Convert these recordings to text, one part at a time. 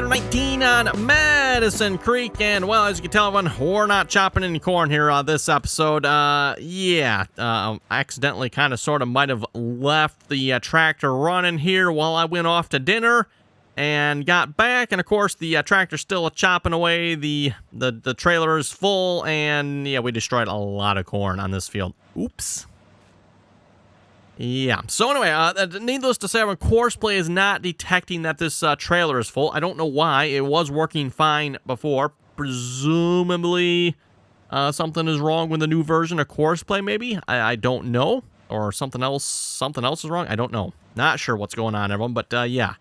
19 on Madison Creek, and well, as you can tell, everyone, we're not chopping any corn here this episode. I accidentally kind of sort of might have left the tractor running here while I went off to dinner and got back, and of course the tractor's still chopping away. The trailer is full, and yeah, we destroyed a lot of corn on this field. Oops. Yeah, so anyway, needless to say, Courseplay is not detecting that this trailer is full. I don't know why. It was working fine before. Presumably, something is wrong with the new version of Courseplay, maybe? I don't know. Or something else is wrong? I don't know. Not sure what's going on, everyone, but yeah.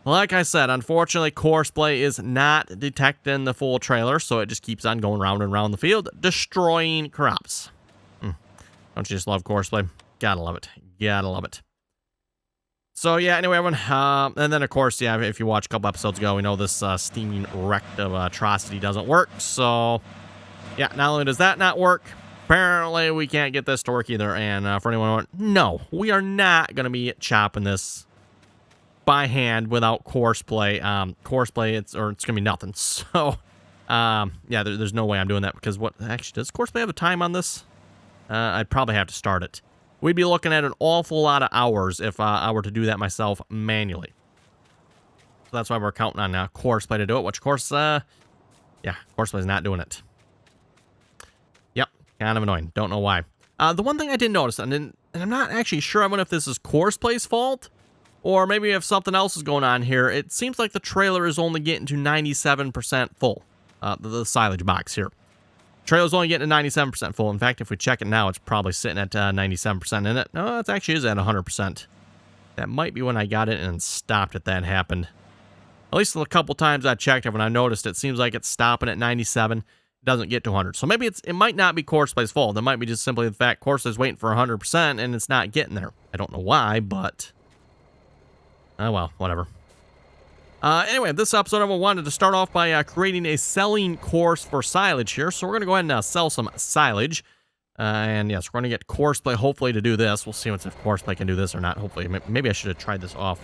Like I said, unfortunately, Courseplay is not detecting the full trailer, so it just keeps on going round and round the field, destroying crops. Don't you just love Courseplay? Gotta love it. Gotta love it. So, yeah, anyway, everyone. And then, of course, yeah, if you watched a couple episodes ago, we know this steaming wreck of atrocity doesn't work. So, yeah, not only does that not work, apparently we can't get this to work either. And for anyone who no, we are not going to be chopping this by hand without Courseplay. Courseplay, it's going to be nothing. So, yeah, there's no way I'm doing that because actually, does Courseplay have a time on this? I'd probably have to start it. We'd be looking at an awful lot of hours if I were to do that myself manually. So that's why we're counting on Courseplay to do it, which, of course, yeah, Courseplay's not doing it. Yep, kind of annoying. Don't know why. The one thing I did notice, and I'm not actually sure if this is Courseplay's fault, or maybe if something else is going on here, it seems like the trailer is only getting to 97% full, the silage box here. Trailer's only getting to 97% full. In fact, if we check it now, it's probably sitting at 97% in it. No, it actually is at 100%. That might be when I got it and stopped it that happened. At least a couple times I checked it when I noticed it seems like it's stopping at 97. It doesn't get to 100. So maybe it might not be Courseplay's fault. It might be just simply the fact Courseplay's waiting for 100% and it's not getting there. I don't know why, but oh well, whatever. Anyway, this episode I wanted to start off by creating a selling course for silage here. So we're going to go ahead and sell some silage. And yes, we're going to get Courseplay hopefully to do this. We'll see if Courseplay can do this or not. Hopefully, maybe I should have tried this off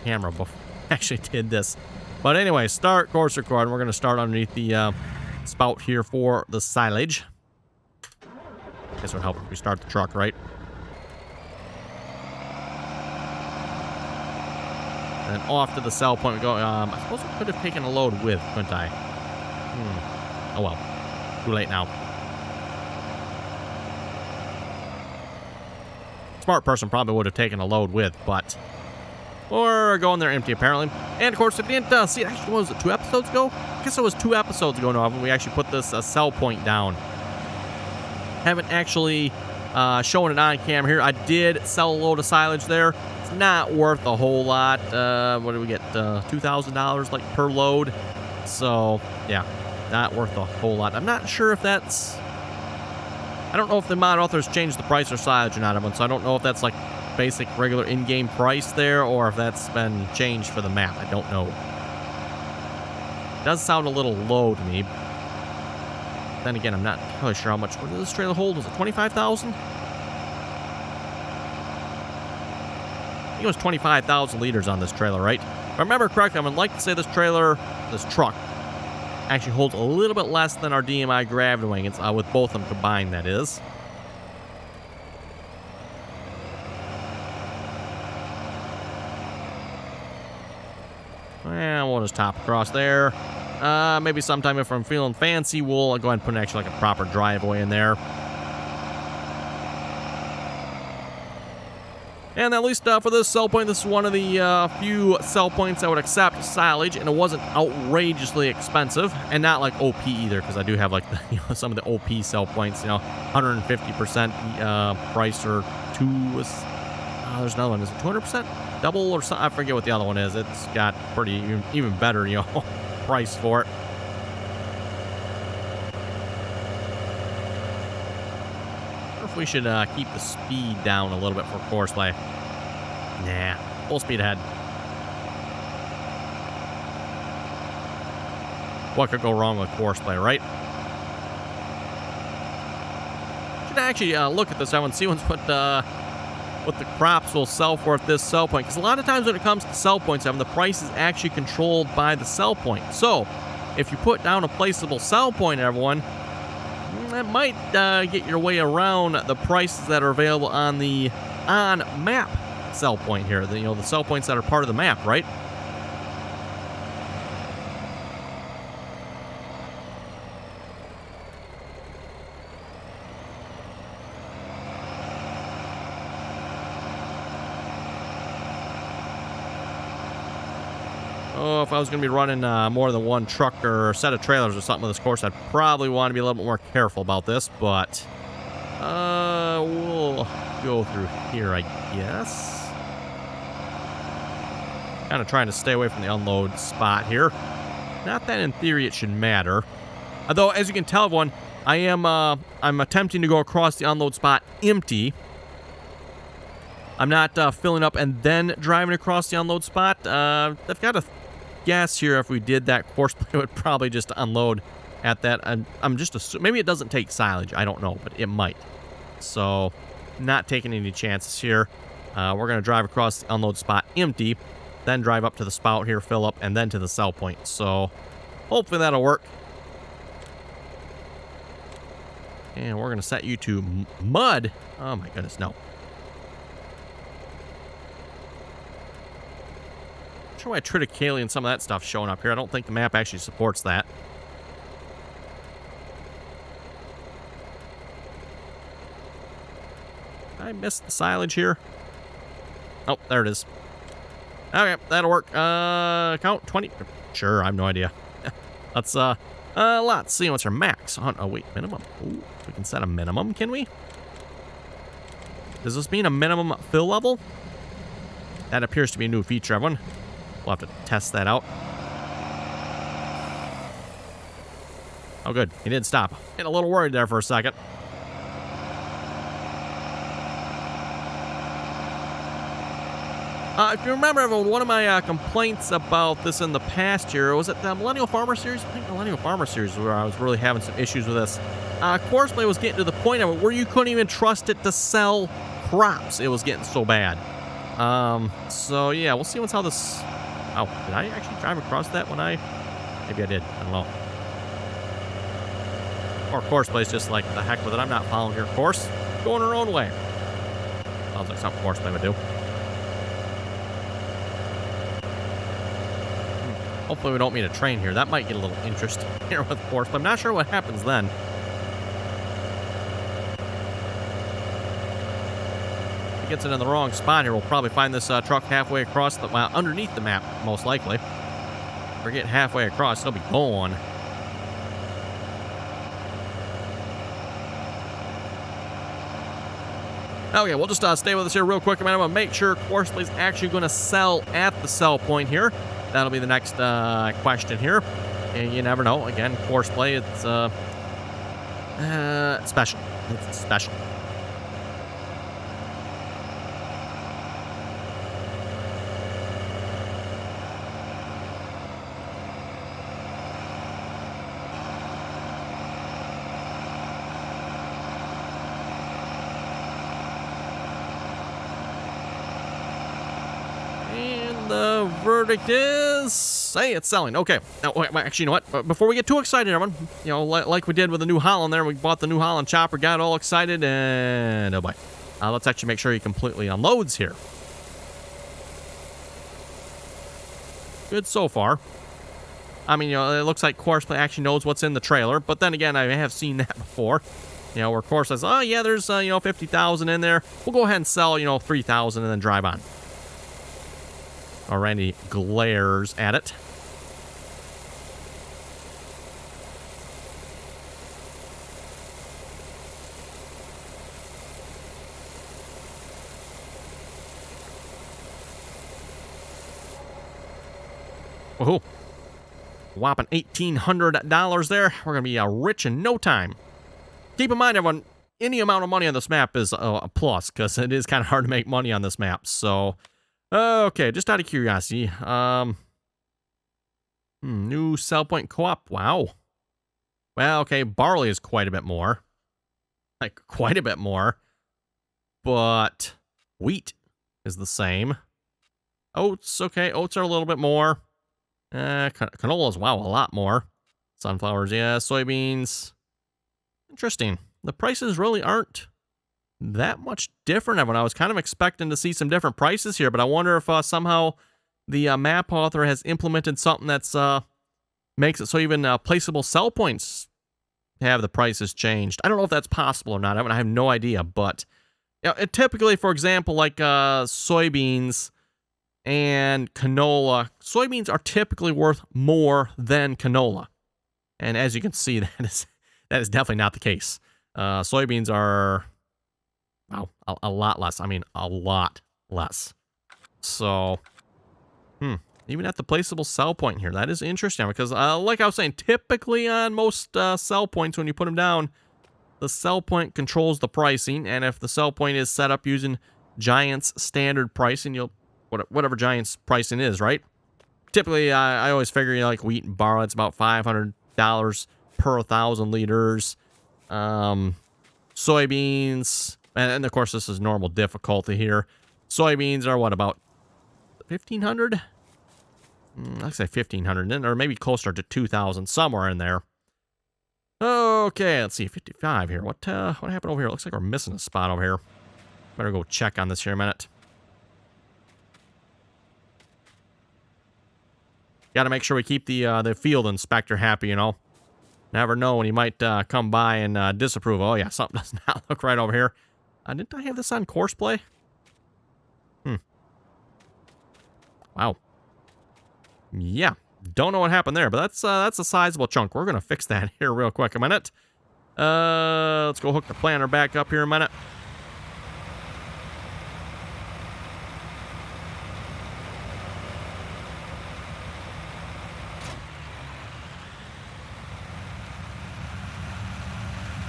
camera before I actually did this. But anyway, start course record. We're going to start underneath the spout here for the silage. I guess it would help if we start the truck, right? And then off to the sell point we go. I suppose I could have taken a load with, couldn't I? Oh well. Too late now. Smart person probably would have taken a load with, but we're going there empty apparently. And of course, if you didn't see it, actually, what was it, 2 episodes ago? I guess it was 2 episodes ago now when we actually put this sell point down. Haven't actually showing it on cam here. I did sell a load of silage there. Not worth a whole lot. What did we get? $2,000 like per load. So yeah, not worth a whole lot. I'm not sure if that's. I don't know if the mod authors changed the price of silage or not, so I don't know if that's like basic regular in-game price there or if that's been changed for the map. I don't know. It does sound a little low to me. Then again, I'm not really sure how much. What did this trailer hold? Was it 25,000? It was 25,000 liters on this trailer, right? If I remember correctly, I would like to say this truck, actually holds a little bit less than our DMI gravity wagons, with both of them combined, that is. And we'll just top across there. Maybe sometime if I'm feeling fancy, we'll go ahead and put actually like a proper driveway in there. And at least for this sell point, this is one of the few sell points that would accept silage, and it wasn't outrageously expensive, and not like OP either, because I do have like some of the OP sell points, 150% price or 2. There's another one. Is it 200%? Double or something? I forget what the other one is. It's got pretty even better, price for it. We should keep the speed down a little bit for Courseplay. Nah, full speed ahead. What could go wrong with Courseplay, right? Should actually look at this. I want to see what what the crops will sell for at this sell point. Because a lot of times when it comes to sell points, the price is actually controlled by the sell point. So if you put down a placeable sell point, everyone, that might get your way around the prices that are available on the on-map sell point here. The sell points that are part of the map, right? Oh, if I was going to be running more than one truck or set of trailers or something with this course, I'd probably want to be a little bit more careful about this, but we'll go through here, I guess. Kind of trying to stay away from the unload spot here. Not that in theory it should matter. Although, as you can tell, everyone, I'm attempting to go across the unload spot empty. I'm not filling up and then driving across the unload spot. I've got a guess here if we did that, course play would probably just unload at that. I'm just assuming, maybe it doesn't take silage. I don't know, but it might. So, not taking any chances here. We're going to drive across the unload spot empty, then drive up to the spout here, fill up, and then to the sell point. So, hopefully that'll work. And we're going to set you to mud. Oh my goodness, no. Sure why triticale and some of that stuff showing up here. I don't think the map actually supports that. I missed the silage here. Oh, there it is. Okay, that'll work. Count 20. Sure, I have no idea. Let's see what's our max. Oh wait, minimum. Ooh, we can set a minimum, can we? Does this mean a minimum fill level? That appears to be a new feature, everyone. We'll have to test that out. Oh, good. He did stop. Getting a little worried there for a second. If you remember, everyone, one of my complaints about this in the past year, was it the Millennial Farmer Series? I think the Millennial Farmer Series where I was really having some issues with this. Courseplay was getting to the point of it where you couldn't even trust it to sell crops. It was getting so bad. So yeah, we'll see how this... Oh, did I actually drive across that when maybe I did. I don't know. Or Coursplay's just like, the heck with it. I'm not following your course. Going her own way. Sounds like something Courseplay would do. Hopefully we don't meet a train here. That might get a little interest here with Courseplay. I'm not sure what happens then. Gets it in the wrong spot here. We'll probably find this truck halfway across underneath the map, most likely. If we're getting halfway across, it'll be gone. Okay, we'll just stay with us here real quick. I'm going to make sure Courseplay's actually going to sell at the sell point here. That'll be the next question here. And you never know. Again, Courseplay, it's special. It's special. The verdict is, hey, it's selling. Okay. Now, actually, you know what? Before we get too excited, everyone, like we did with the New Holland there, we bought the New Holland chopper, got all excited, and oh boy. Let's actually make sure he completely unloads here. Good so far. I mean, it looks like Courseplay actually knows what's in the trailer, but then again, I have seen that before. Where Course says, oh yeah, there's 50,000 in there. We'll go ahead and sell 3,000 and then drive on. Or Randy glares at it. Woohoo. Whopping $1,800 there. We're going to be rich in no time. Keep in mind, everyone, any amount of money on this map is a plus, because it is kind of hard to make money on this map. So... okay, just out of curiosity, new sell point co-op, wow. Well, okay, barley is quite a bit more. Like, quite a bit more. But Wheat is the same. Oats, okay. Oats are a little bit more. Canolas, wow, a lot more. Sunflowers, yeah. Soybeans. Interesting. The prices really aren't that much different. I was kind of expecting to see some different prices here, but I wonder if somehow the map author has implemented something that's makes it so even placeable sell points have the prices changed. I don't know if that's possible or not. I have no idea, but typically, for example, like soybeans and canola, soybeans are typically worth more than canola, and as you can see, that is definitely not the case. Soybeans are, wow, a lot less. I mean, a lot less. So, even at the placeable sell point here, that is interesting because, like I was saying, typically on most sell points, when you put them down, the sell point controls the pricing, and if the sell point is set up using Giant's standard pricing, you'll whatever Giant's pricing is, right? Typically, I always figure like wheat and barley, it's about $500 per 1,000 liters. Soybeans, and of course this is normal difficulty here. Soybeans are what, about 1,500? I'd say 1,500, or maybe closer to 2,000, somewhere in there. Okay, let's see, 55 here. What happened over here? Looks like we're missing a spot over here. Better go check on this here a minute. Got to make sure we keep the field inspector happy, you know. Never know when he might come by and disapprove. Oh, yeah, something does not look right over here. Didn't I have this on course play? Wow. Yeah, don't know what happened there, but that's a sizable chunk. We're going to fix that here real quick a minute. Let's go hook the planter back up here a minute.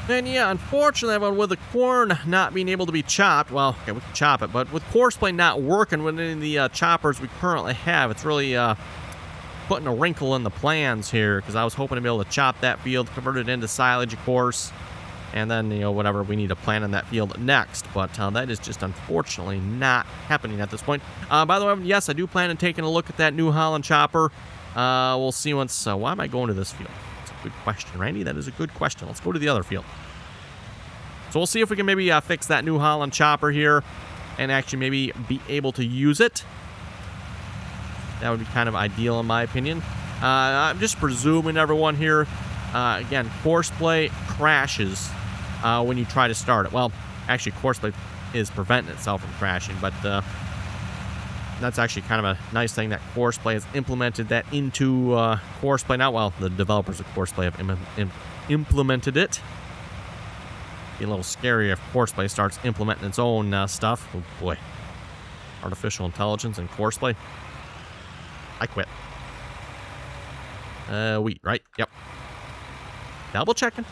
And yeah, unfortunately, with the corn not being able to be chopped, well, okay, we can chop it, but with courseplay not working with any of the choppers we currently have, it's really putting a wrinkle in the plans here, because I was hoping to be able to chop that field, convert it into silage, of course, and then, you know, whatever we need to plant in that field next, but that is just unfortunately not happening at this point. By the way, yes, I do plan on taking a look at that New Holland chopper. We'll see once, why am I going to this field? Good question, Randy. That is a good question. Let's go to the other field. So we'll see if we can maybe fix that New Holland chopper here and actually maybe be able to use it. That would be kind of ideal in my opinion. I'm just presuming everyone here, again, courseplay crashes when you try to start it. Well, actually, courseplay is preventing itself from crashing, but that's actually kind of a nice thing that courseplay has implemented that into courseplay now. Well, the developers of courseplay have implemented it. Be a little scary if courseplay starts implementing its own stuff. Oh boy, artificial intelligence and courseplay. I quit. Wheat, right? Yep. Double checking.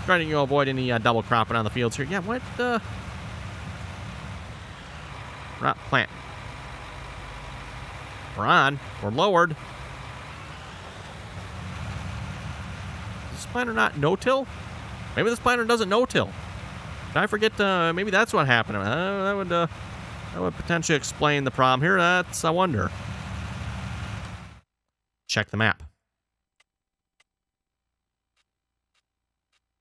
Trying to avoid any double cropping on the fields here. Yeah, what? We're not planting. We're on. We're lowered. Is this planter not no-till? Maybe this planter doesn't no-till. Did I forget? Maybe that's what happened. That would potentially explain the problem here. That's, I wonder. Check the map.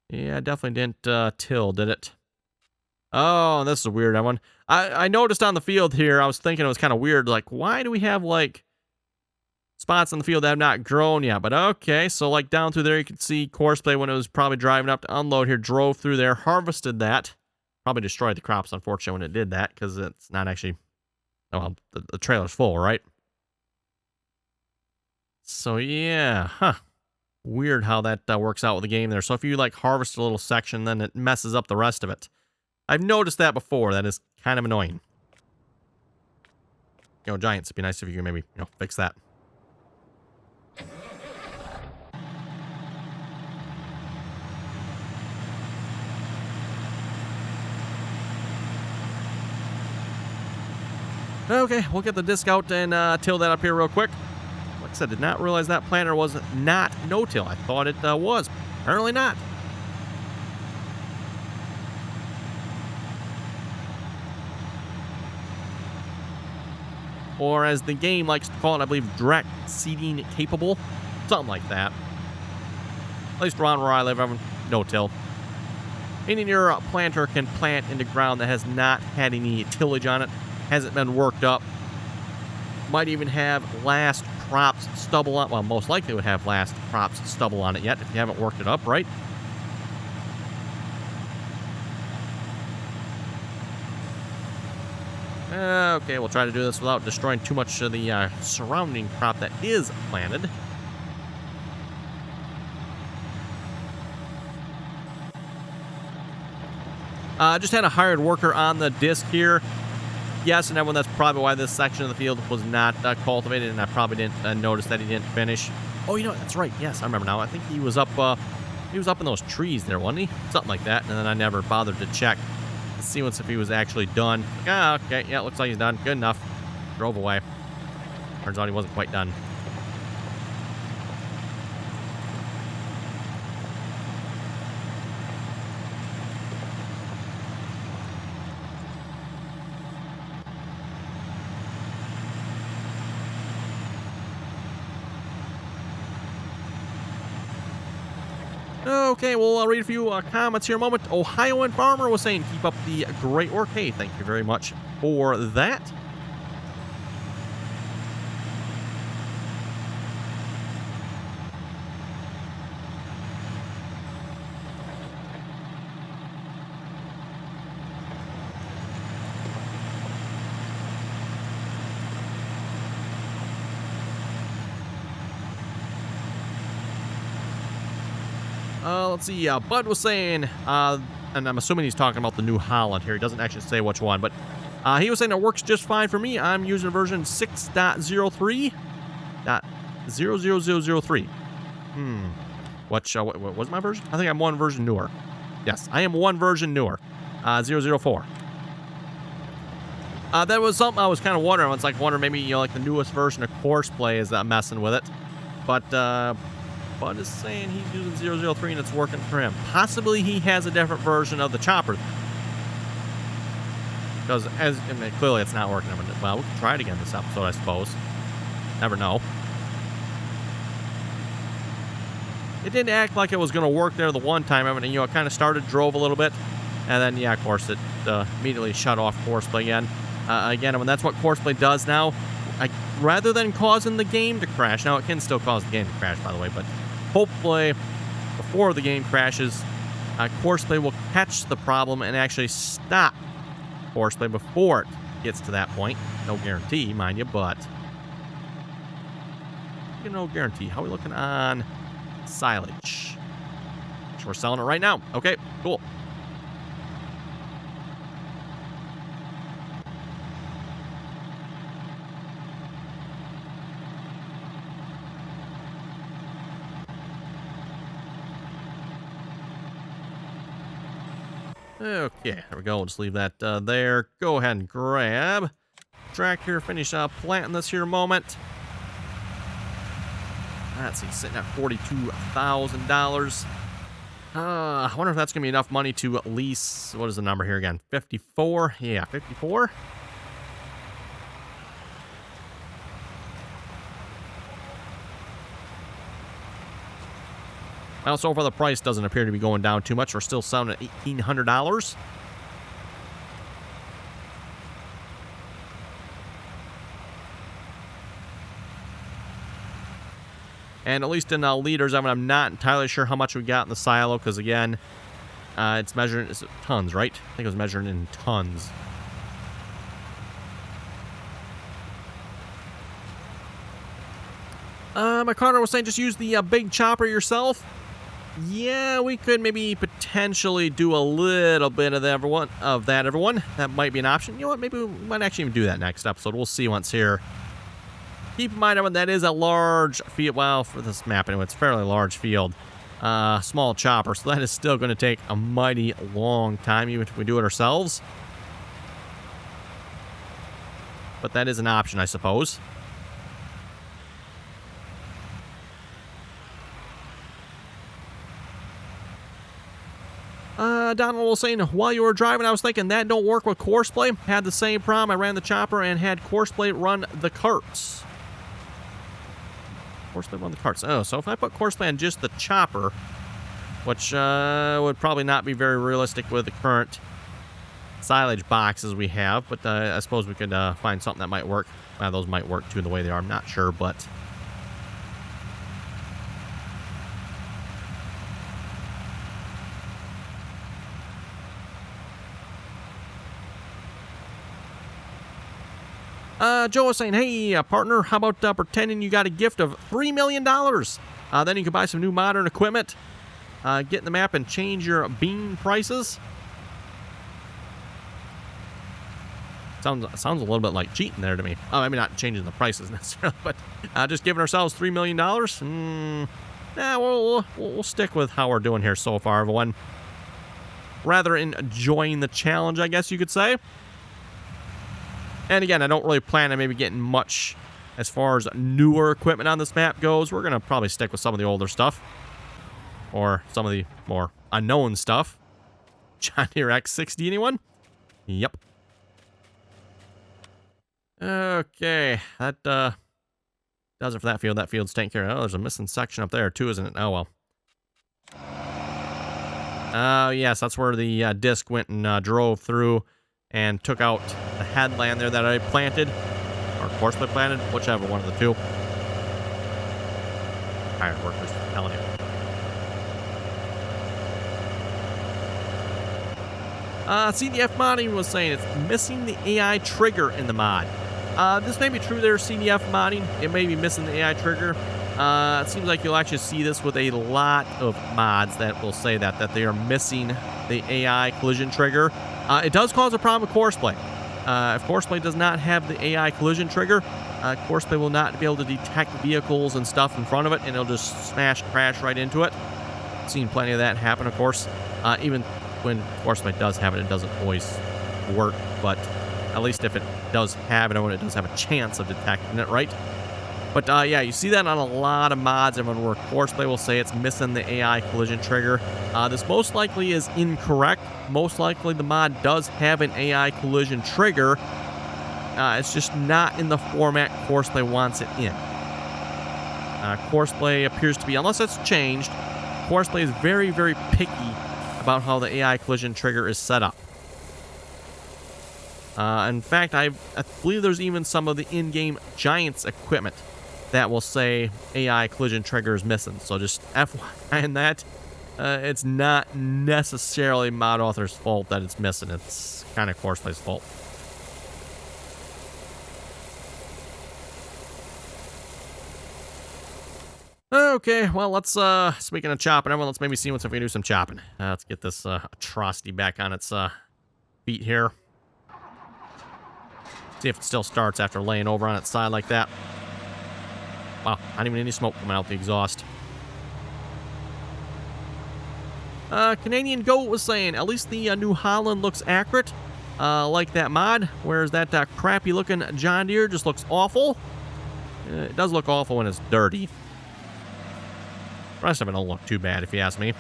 Yeah, definitely didn't till, did it? Oh, this is a weird one. I noticed on the field here, I was thinking it was kind of weird, like, why do we have, like, spots on the field that have not grown yet? But okay, so, like, down through there, you can see courseplay when it was probably driving up to unload here, drove through there, harvested that. Probably destroyed the crops, unfortunately, when it did that, because it's not actually, oh, well, the trailer's full, right? So, yeah, weird how that works out with the game there. So if you, like, harvest a little section, then it messes up the rest of it. I've noticed that before. That is kind of annoying. You know, Giants, it'd be nice if you could maybe, you know, fix that. Okay, we'll get the disc out and till that up here real quick. Like I said, did not realize that planter was not no-till. I thought it was. Apparently not. or as the game likes to call it, I believe, direct seeding capable. Something like that. At least around where I live, I'm no-till. Meaning your planter can plant into ground that has not had any tillage on it, hasn't been worked up. Might even have last crops stubble on, well, most likely would have last crops stubble on it yet if you haven't worked it up, right? Okay, we'll try to do this without destroying too much of the surrounding crop that is planted. Just had a hired worker on the disc here. Yes, and everyone, that's probably why this section of the field was not cultivated, and I probably didn't notice that he didn't finish. Oh, you know what? That's right. Yes, I remember now. I think he was up in those trees there, wasn't he? Something like that. And then I never bothered to check to see once if he was actually done. Okay, yeah, looks like he's done. Good enough. Drove away. Turns out he wasn't quite done. Okay, we'll read a few comments here in a moment. Ohioan Farmer was saying, keep up the great work. Hey, thank you very much for that. Let's see, Bud was saying, and I'm assuming he's talking about the New Holland here. He doesn't actually say which one, but he was saying it works just fine for me. I'm using version 6.03.00003. What was my version? I think I'm one version newer. Yes, I am one version newer. 004. That was something I was kind of wondering. I was like wondering maybe, like the newest version of Courseplay is messing with it. But Bud is saying he's using 003 and it's working for him. Possibly he has a different version of the chopper. Because clearly it's not working. Well, we can try it again this episode, I suppose. Never know. It didn't act like it was going to work there the one time. I mean, it kind of started, drove a little bit, and then, yeah, of course, it immediately shut off Courseplay again. That's what Courseplay does now. Rather than causing the game to crash. Now, it can still cause the game to crash, by the way, but hopefully, before the game crashes, Courseplay will catch the problem and actually stop Courseplay before it gets to that point. No guarantee, mind you, but no guarantee. How are we looking on Silage? We're selling it right now. Okay, cool. Okay, there we go. We'll just leave that there. Go ahead and grab tractor, finish up planting this here moment. Let's see, sitting at $42,000. I wonder if that's going to be enough money to lease, what is the number here again? 54? Yeah, 54. Well, so far the price doesn't appear to be going down too much. We're still selling at $1,800. And at least in liters, I'm not entirely sure how much we got in the silo, because again, it's measured in tons, right? I think it was measured in tons. My Carter was saying just use the big chopper yourself. Yeah, we could maybe potentially do a little bit of that, everyone. That might be an option. You know what? Maybe we might actually even do that next episode. We'll see once here. Keep in mind, everyone, that is a large field. Well, for this map anyway, it's a fairly large field. Small chopper, so that is still going to take a mighty long time, even if we do it ourselves. But that is an option, I suppose. Donald was saying, while you were driving, I was thinking that don't work with Courseplay. Had the same problem. I ran the chopper and had Courseplay run the carts. Courseplay run the carts. Oh, so if I put Courseplay on just the chopper, which would probably not be very realistic with the current silage boxes we have, but I suppose we could find something that might work. Those might work too the way they are. I'm not sure, but... Joe was saying, hey, partner, how about pretending you got a gift of $3 million? Then you can buy some new modern equipment, get in the map, and change your bean prices. Sounds a little bit like cheating there to me. Oh, I mean, not changing the prices necessarily, but just giving ourselves $3 million. We'll stick with how we're doing here so far, everyone. Rather enjoying the challenge, I guess you could say. And again, I don't really plan on maybe getting much as far as newer equipment on this map goes. We're going to probably stick with some of the older stuff. Or some of the more unknown stuff. John Deere X60, anyone? Yep. Okay, that does it for that field. That field's taken care of. Oh, there's a missing section up there too, isn't it? Oh, well. Yes, that's where the disc went and drove through and took out the headland there that I planted, or Courseplay planted, whichever one of the two. Iron workers, I'm telling you. CDF modding was saying it's missing the AI trigger in the mod. This may be true there, CDF modding. It may be missing the AI trigger. It seems like you'll actually see this with a lot of mods that will say that they are missing the AI collision trigger. It does cause a problem with Courseplay. If Courseplay does not have the AI collision trigger, Courseplay will not be able to detect vehicles and stuff in front of it, and it'll just smash, crash right into it. Seen plenty of that happen, of course. Even when Courseplay does have it, it doesn't always work, but at least if it does have it, or when it does have a chance of detecting it, right? But yeah, you see that on a lot of mods, and where Courseplay will say it's missing the AI collision trigger. This most likely is incorrect. Most likely the mod does have an AI collision trigger. It's just not in the format Courseplay wants it in. Courseplay appears to be, unless it's changed, Courseplay is very, very picky about how the AI collision trigger is set up. In fact, I believe there's even some of the in-game Giants equipment that will say AI collision trigger is missing. So just FYI in that, it's not necessarily mod author's fault that it's missing. It's kind of Courseplay's fault. Okay, well, let's, speaking of chopping, everyone, let's maybe see if we can do some chopping. Let's get this atrocity back on its feet here. See if it still starts after laying over on its side like that. Wow, not even any smoke coming out the exhaust. Canadian Goat was saying, at least the New Holland looks accurate, like that mod, whereas that crappy-looking John Deere just looks awful. It does look awful when it's dirty. The rest of it don't look too bad, if you ask me.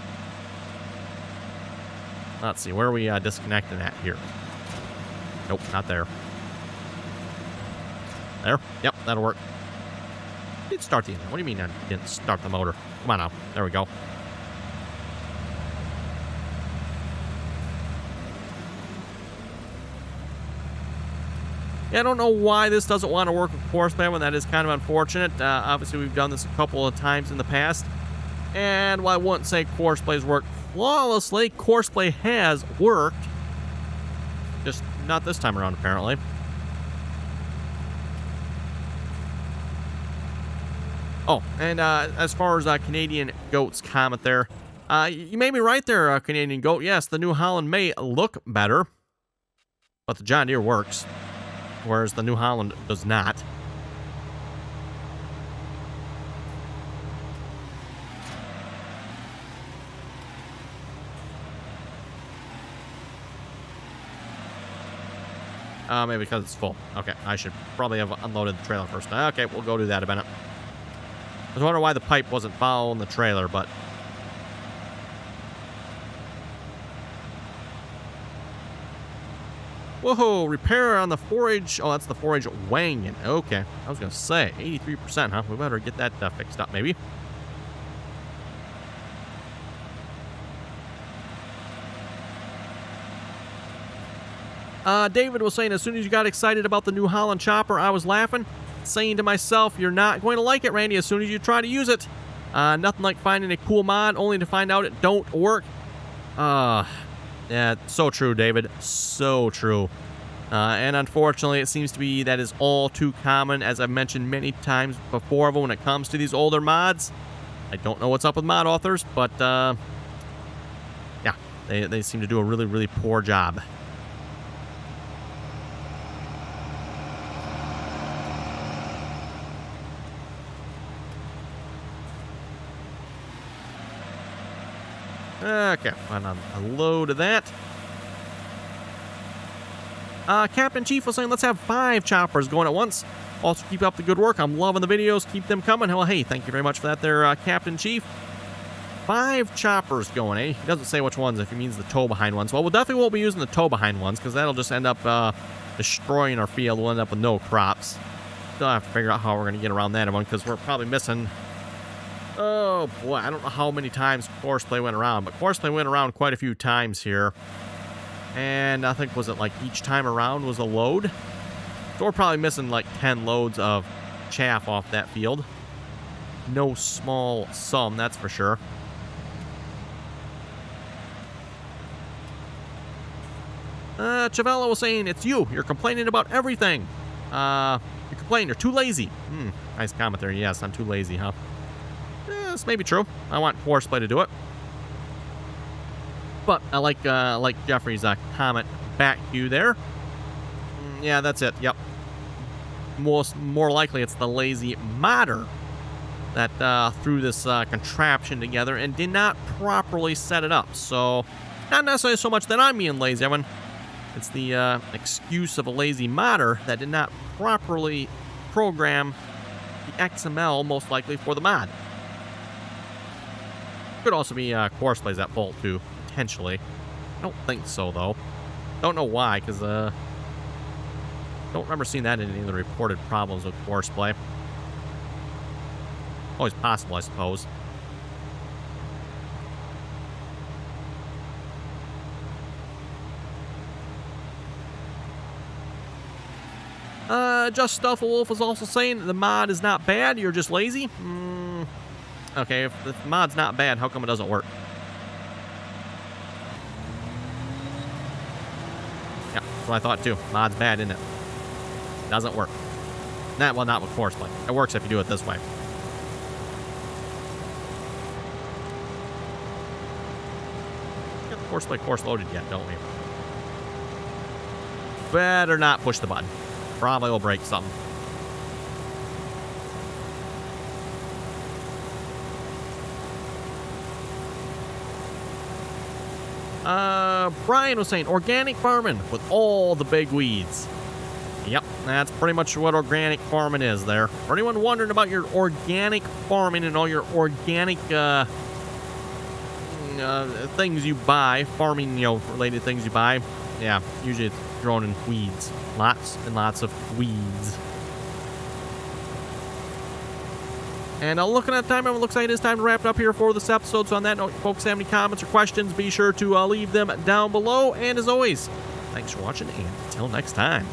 Let's see, where are we disconnecting at here? Nope, not there. There? Yep, that'll work. Did start the engine. What do you mean I didn't start the motor? Come on now. There we go. Yeah, I don't know why this doesn't want to work with Courseplay, when that is kind of unfortunate. Obviously, we've done this a couple of times in the past. And while I wouldn't say Courseplay's worked flawlessly, Courseplay has worked. Just not this time around, apparently. Oh, and as far as Canadian Goat's comment there, you may be right there, Canadian Goat. Yes, the New Holland may look better, but the John Deere works, whereas the New Holland does not. Maybe because it's full. Okay, I should probably have unloaded the trailer first. Okay, we'll go do that a minute. I was wondering why the pipe wasn't following the trailer, but... Whoa, repair on the forage. Oh, that's the forage wagon. Okay, I was going to say, 83%, huh? We better get that fixed up, maybe. David was saying, as soon as you got excited about the New Holland chopper, I was laughing, saying to myself, you're not going to like it, Randy, as soon as you try to use it. Nothing like finding a cool mod only to find out it don't work. Yeah, so true, David. So true. And unfortunately, it seems to be that is all too common, as I've mentioned many times before, when it comes to these older mods. I don't know what's up with mod authors, but yeah, they seem to do a really, really poor job. Okay, and a load of that. Captain Chief was saying, let's have 5 choppers going at once. Also, keep up the good work. I'm loving the videos. Keep them coming. Well, hey, thank you very much for that there, Captain Chief. 5 choppers going, eh? He doesn't say which ones, if he means the tow-behind ones. Well, we definitely won't be using the tow-behind ones, because that'll just end up destroying our field. We'll end up with no crops. Still have to figure out how we're going to get around that one, because we're probably missing... Oh, boy, I don't know how many times Courseplay went around, but Courseplay went around quite a few times here. And I think, was it like each time around was a load? So we're probably missing like 10 loads of chaff off that field. No small sum, that's for sure. Chavella was saying, it's you. You're complaining about everything. You complain you're too lazy. Nice comment there. Yes, I'm too lazy, huh? This may be true. I want Courseplay to do it. But I like Jeffrey's comment back to you there. Yeah, that's it. Yep. More likely it's the lazy modder that threw this contraption together and did not properly set it up. So, not necessarily so much that I'm being lazy, everyone. It's the excuse of a lazy modder that did not properly program the XML, most likely, for the mod. Could also be Courseplay's at fault, too. Potentially. I don't think so, though. Don't know why, because don't remember seeing that in any of the reported problems with Courseplay. Always possible, I suppose. Just Stuff Wolf was also saying the mod is not bad, you're just lazy. Okay, if the mod's not bad, how come it doesn't work? Yeah, that's what I thought too. Mod's bad, isn't it? Doesn't work. Well, not with Courseplay. It works if you do it this way. Got the Courseplay course loaded yet, don't we? Better not push the button. Probably will break something. Brian was saying organic farming with all the big weeds. Yep, that's pretty much what organic farming is there. For anyone wondering about your organic farming and all your organic things you buy, farming, related things you buy, yeah, usually it's grown in weeds. Lots and lots of weeds. And looking at the time, it looks like it is time to wrap it up here for this episode. So on that note, if folks have any comments or questions, be sure to leave them down below. And as always, thanks for watching, and until next time.